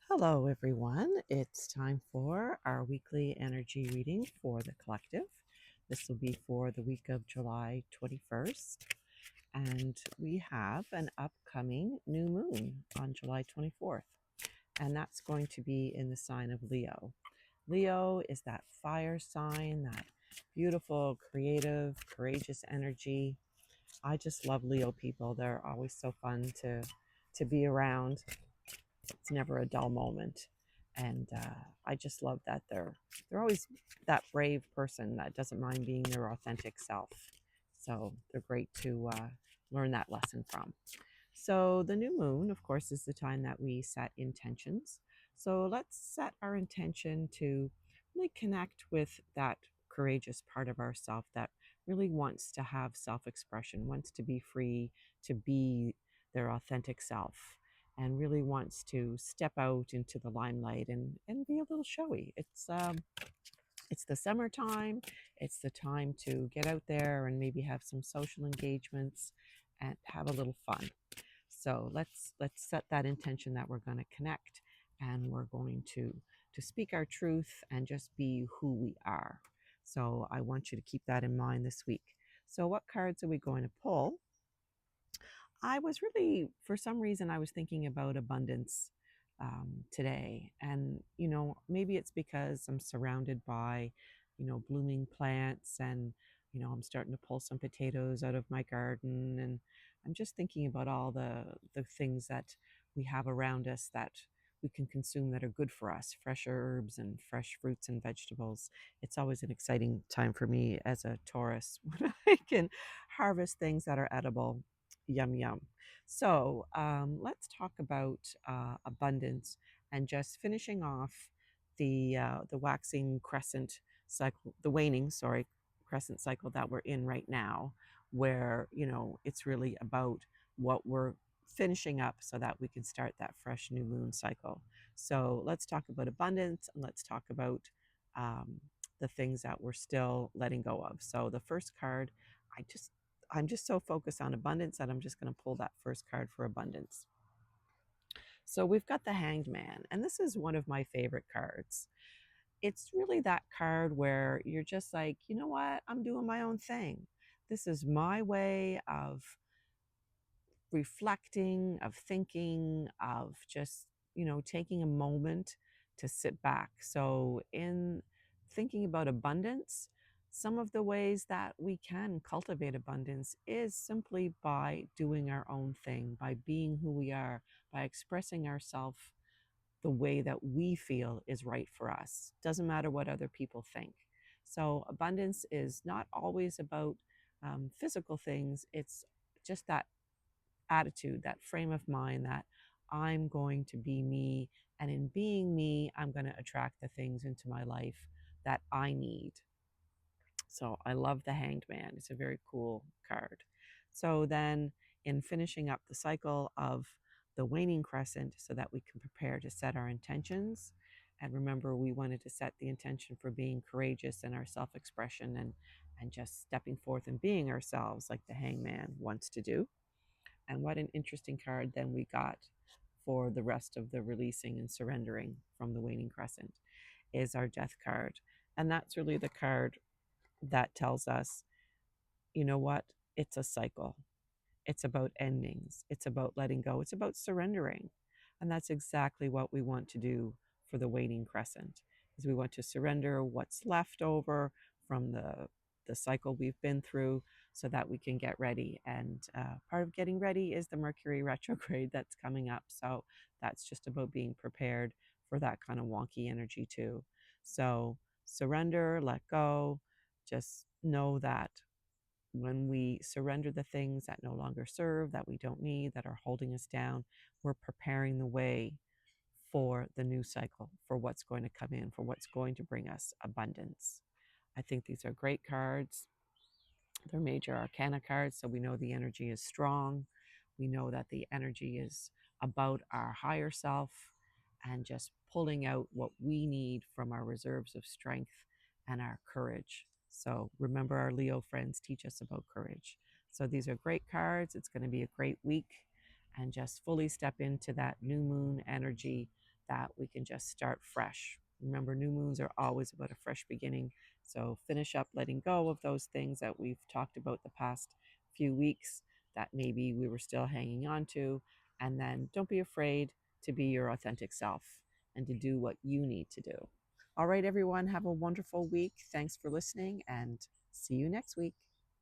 Hello, everyone. It's time for our weekly energy reading for the collective. This will be for the week of July 21st. And we have an upcoming new moon on July 24th. And that's going to be in the sign of Leo. Leo is that fire sign, that beautiful, creative, courageous energy. I just love Leo people. They're always so fun to be around. It's never a dull moment, and I just love that they're always that brave person that doesn't mind being their authentic self. So they're great to learn that lesson from. So the new moon, of course, is the time that we set intentions. So let's set our intention to really connect with that courageous part of ourself that really wants to have self-expression, wants to be free, to be their authentic self, and really wants to step out into the limelight and be a little showy. It's the summertime. It's the time to get out there and maybe have some social engagements and have a little fun. So let's set that intention that we're going to connect, and we're going to speak our truth and just be who we are. So I want you to keep that in mind this week. So what cards are we going to pull? I was really, for some reason, I was thinking about abundance today. And, maybe it's because I'm surrounded by, blooming plants, and, I'm starting to pull some potatoes out of my garden. And I'm just thinking about all the things that we have around us that we can consume that are good for us, fresh herbs and fresh fruits and vegetables. It's always an exciting time for me as a Taurus when I can harvest things that are edible. Yum, yum. So let's talk about abundance and just finishing off the waxing crescent cycle, the waning, sorry, crescent cycle that we're in right now, where it's really about what we're finishing up so that we can start that fresh new moon cycle. So let's talk about abundance, and let's talk about um, the things that we're still letting go of. So the first card, I just I'm just so focused on abundance that I'm just going to pull that first card for abundance. So we've got the Hanged Man, and this is one of my favorite cards. It's really that card where you're just like, you know what? I'm doing my own thing. This is my way of reflecting, of thinking, of just, taking a moment to sit back. So, in thinking about abundance, some of the ways that we can cultivate abundance is simply by doing our own thing, by being who we are, by expressing ourselves the way that we feel is right for us. Doesn't matter what other people think. So, abundance is not always about physical things, it's just that attitude, that frame of mind that I'm going to be me. And in being me, I'm going to attract the things into my life that I need. So I love the Hanged Man. It's a very cool card. So then, in finishing up the cycle of the waning crescent, so that we can prepare to set our intentions. And remember, we wanted to set the intention for being courageous in our self expression and just stepping forth and being ourselves like the Hangman wants to do. And what an interesting card then we got for the rest of the releasing and surrendering from the waning crescent is our death card. And that's really the card that tells us, you know what? It's a cycle. It's about endings. It's about letting go. It's about surrendering. And that's exactly what we want to do for the waning crescent is we want to surrender what's left over from the cycle we've been through so that we can get ready. And part of getting ready is the Mercury retrograde that's coming up. So that's just about being prepared for that kind of wonky energy too. So surrender, let go, just know that when we surrender the things that no longer serve, that we don't need, that are holding us down, we're preparing the way for the new cycle, for what's going to come in, for what's going to bring us abundance. I think these are great cards. They're major arcana cards, so we know the energy is strong. We know that the energy is about our higher self and just pulling out what we need from our reserves of strength and our courage. So remember, our Leo friends teach us about courage. So these are great cards. It's going to be a great week, and just fully step into that new moon energy that we can just start fresh. Remember, new moons are always about a fresh beginning. So finish up letting go of those things that we've talked about the past few weeks that maybe we were still hanging on to. And then don't be afraid to be your authentic self and to do what you need to do. All right, everyone, have a wonderful week. Thanks for listening and see you next week.